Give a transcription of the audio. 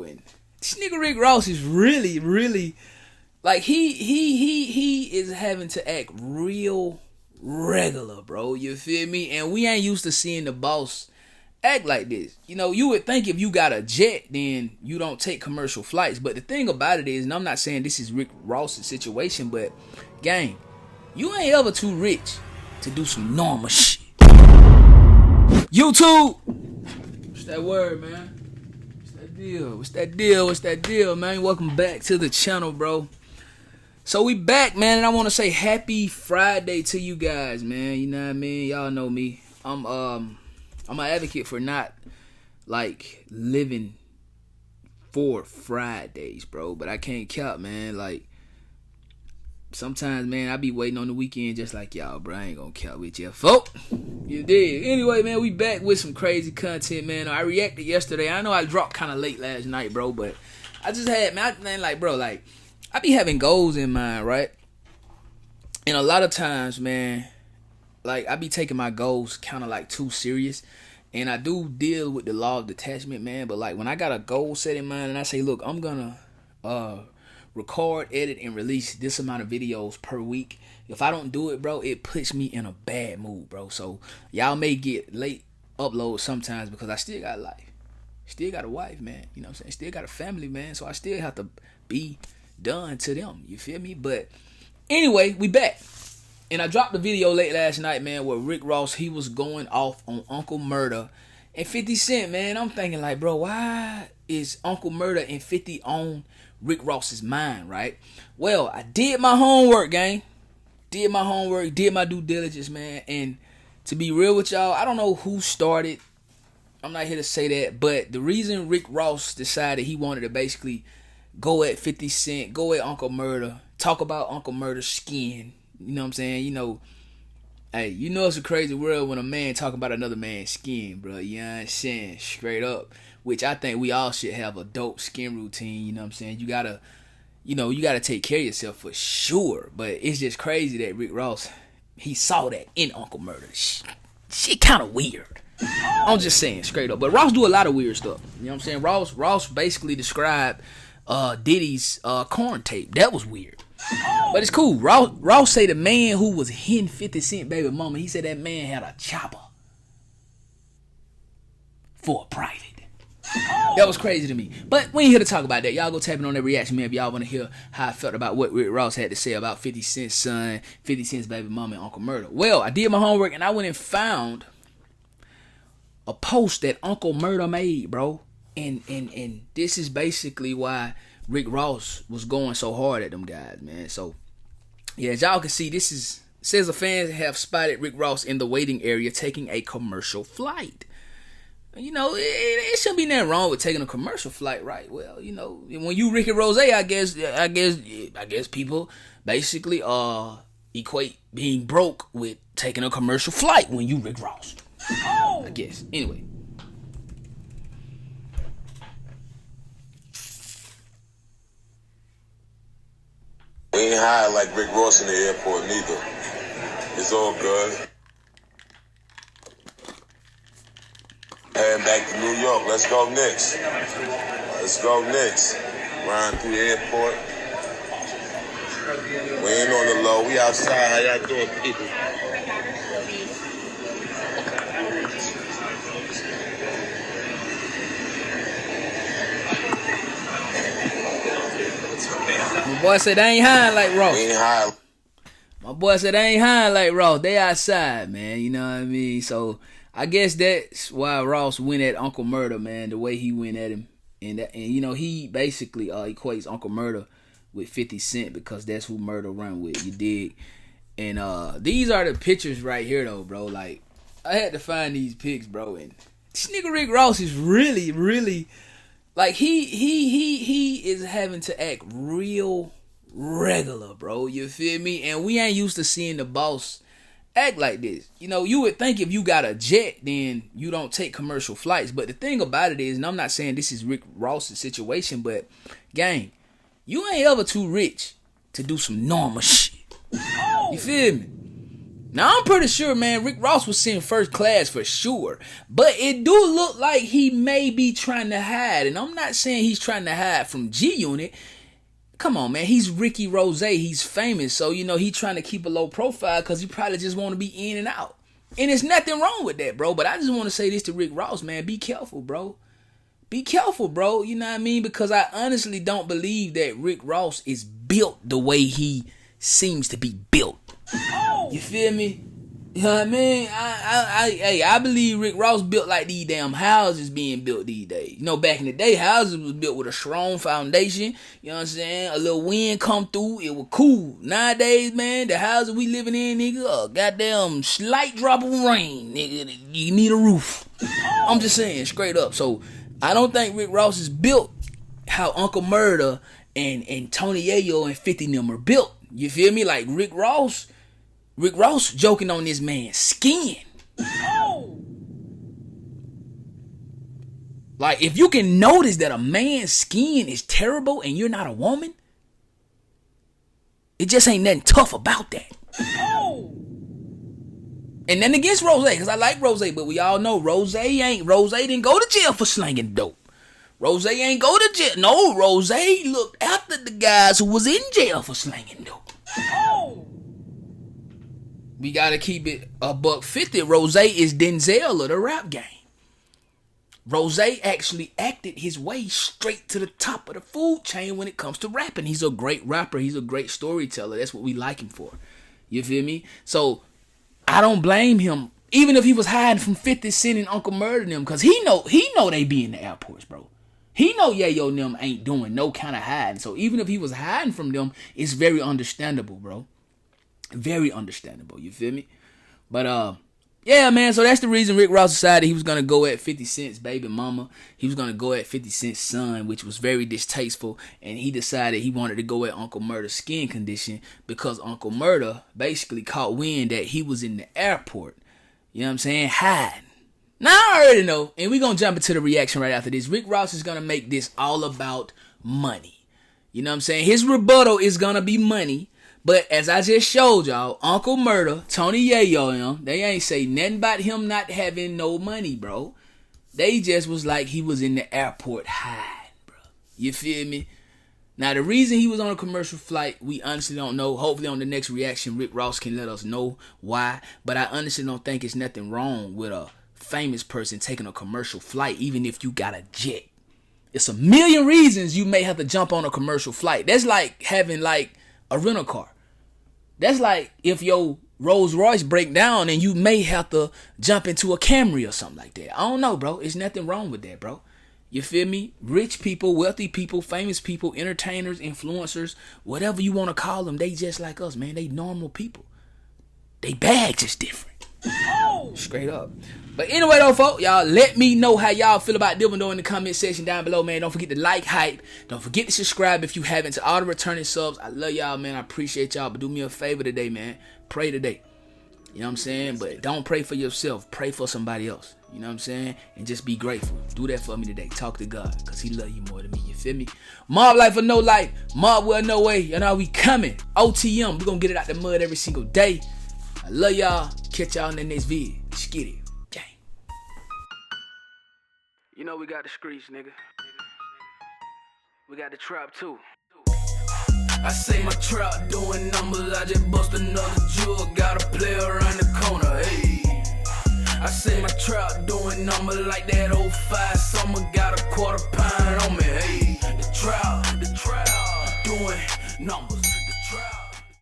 bro. And this nigga Rick Ross is really like he is having to act real regular, bro. You feel me? And we ain't used to seeing the boss act like this. You know, you would think if you got a jet, then you don't take commercial flights. But the thing about it is, and I'm not saying this is Rick Ross's situation, but gang, you ain't ever too rich to do some normal shit. YouTube, what's that word, man? What's that deal, man? Welcome back to the channel, bro. So we back, man, and I want to say happy Friday to you guys, man. You know what I mean? Y'all know me. I'm an advocate for not like living for Fridays, bro. But I can't count, man. Like sometimes, man, I be waiting on the weekend just like y'all, bro. I ain't gonna count with you, folk. You did. Anyway, man, we back with some crazy content, man. I reacted yesterday. I know I dropped kind of late last night, bro, but I just had, man, like, bro, like, I be having goals in mind, right? And a lot of times, man, like, I be taking my goals kind of like too serious. And I do deal with the law of detachment, man. But like when I got a goal set in mind and I say, look, I'm gonna record, edit, and release this amount of videos per week. If I don't do it, bro, it puts me in a bad mood, bro. So y'all may get late uploads sometimes because I still got life. Still got a wife, man. You know what I'm saying? Still got a family, man. So I still have to be done to them. You feel me? But anyway, we back. And I dropped a video late last night, man, where Rick Ross, he was going off on Uncle Murda and 50 Cent, man. I'm thinking like, bro, why is Uncle Murda and 50 on Rick Ross's mind, right? Well, I did my homework, gang. Did my homework, did my due diligence, man. And to be real with y'all, I don't know who started. I'm not here to say that. But the reason Rick Ross decided he wanted to basically go at 50 Cent, go at Uncle Murda, talk about Uncle Murda's skin. You know what I'm saying? You know, hey, you know it's a crazy world when a man talk about another man's skin, bro. You know what I'm saying? Straight up. Which I think we all should have a dope skin routine. You know what I'm saying? You gotta take care of yourself for sure. But it's just crazy that Rick Ross, he saw that in Uncle Murda. Shit kind of weird. I'm just saying, straight up. But Ross do a lot of weird stuff. You know what I'm saying? Ross basically described Diddy's corn tape. That was weird. But it's cool. Ross say the man who was hitting 50 Cent baby mama, he said that man had a chopper for a private. That was crazy to me. But we ain't here to talk about that. Y'all go tapping on that reaction, man, if y'all want to hear how I felt about what Rick Ross had to say about 50 Cent's son, 50 Cent's baby mama, and Uncle Murda. Well, I did my homework and I went and found a post that Uncle Murda made, bro. And this is basically why Rick Ross was going so hard at them guys, man. So, yeah, as y'all can see, this is, says the fans have spotted Rick Ross in the waiting area taking a commercial flight. You know, it shouldn't be nothing wrong with taking a commercial flight, right? Well, you know, when you Ricky Rose, I guess people basically equate being broke with taking a commercial flight when you Rick Ross. I guess. Anyway. We ain't high like Rick Ross in the airport neither. It's all good. Heading back to New York. Let's go Knicks. Let's go Knicks. Riding through the airport. We ain't on the low. We outside. How y'all doing, people? My boy said they ain't high like Ross. We ain't high. My boy said they ain't high like Ross. They outside, man. You know what I mean? So I guess that's why Ross went at Uncle Murda, man, the way he went at him. And you know, he basically equates Uncle Murda with 50 Cent because that's who Murda run with, you dig? And these are the pictures right here, though, bro. Like, I had to find these pics, bro. And this nigga Rick Ross is really, like, he is having to act real regular, bro. You feel me? And we ain't used to seeing the boss act like this. You know, you would think if you got a jet, then you don't take commercial flights. But the thing about it is, and I'm not saying this is Rick Ross's situation, but gang, you ain't ever too rich to do some normal shit. You feel me? Now, I'm pretty sure, man, Rick Ross was sitting first class for sure. But it do look like he may be trying to hide. And I'm not saying he's trying to hide from G-Unit. Come on, man. He's Ricky Rose. He's famous. So, he's trying to keep a low profile because he probably just want to be in and out. And there's nothing wrong with that, bro. But I just want to say this to Rick Ross, man. Be careful, bro. Be careful, bro. You know what I mean? Because I honestly don't believe that Rick Ross is built the way he seems to be built. You feel me? You know what I mean? I believe Rick Ross built like these damn houses being built these days. Back in the day, houses was built with a strong foundation. You know what I'm saying? A little wind come through, it was cool. Nowadays, man, the houses we living in, nigga, goddamn slight drop of rain, nigga, you need a roof. I'm just saying, straight up. So, I don't think Rick Ross is built how Uncle Murda and Tony Yayo and 50 them are built. You feel me? Like Rick Ross joking on this man's skin. Like, if you can notice that a man's skin is terrible and you're not a woman, it just ain't nothing tough about that. And then against Rose, because I like Rose, but we all know Rose didn't go to jail for slanging dope. Rose ain't go to jail. No, Rose looked after the guys who was in jail for slanging dope. We gotta keep it $150. Rose is Denzel of the rap game. Rose actually acted his way straight to the top of the food chain when it comes to rapping. He's a great rapper. He's a great storyteller. That's what we like him for. You feel me? So I don't blame him, even if he was hiding from 50 Cent and Uncle Murda them, because he know they be in the airports, bro. He know Yayo and them ain't doing no kind of hiding. So even if he was hiding from them, it's very understandable, bro. Very understandable, you feel me? But yeah, man, so that's the reason Rick Ross decided he was gonna go at 50 Cent's baby mama. He was gonna go at 50 Cent's son, which was very distasteful, and he decided he wanted to go at Uncle Murda's skin condition because Uncle Murda basically caught wind that he was in the airport. You know what I'm saying? Hiding. Now I already know, and we're gonna jump into the reaction right after this. Rick Ross is gonna make this all about money. You know what I'm saying? His rebuttal is gonna be money. But as I just showed y'all, Uncle Murda, Tony Yayo, they ain't say nothing about him not having no money, bro. They just was like he was in the airport hiding, bro. You feel me? Now, the reason he was on a commercial flight, we honestly don't know. Hopefully on the next reaction, Rick Ross can let us know why. But I honestly don't think it's nothing wrong with a famous person taking a commercial flight, even if you got a jet. It's a million reasons you may have to jump on a commercial flight. That's like having like a rental car. That's like if your Rolls Royce break down and you may have to jump into a Camry or something like that. I don't know, bro. There's nothing wrong with that, bro. You feel me? Rich people, wealthy people, famous people, entertainers, influencers, whatever you want to call them, they just like us, man. They normal people. They bag just different. Straight up. But anyway though, folks, y'all let me know how y'all feel about Divino in the comment section down below, man. Don't forget to like, hype. Don't forget to subscribe if you haven't. To all the returning subs, I love y'all, man. I appreciate y'all. But do me a favor today, man. Pray today. You know what I'm saying? But don't pray for yourself. Pray for somebody else. You know what I'm saying? And just be grateful. Do that for me today. Talk to God, because he love you more than me. You feel me? Mob life or no life. Mob well, no way. You know we coming. OTM. We're going to get it out the mud every single day. I love y'all. Catch y'all in the next video. Let's get it. Gang. You know we got the streets, nigga. We got the trap too. I say my trap doing numbers. I just bust another jewel. Got a player around the corner. Hey. I say my trap doing numbers like that 05 summer. Got a quarter pound on me. Hey. The trap doing numbers.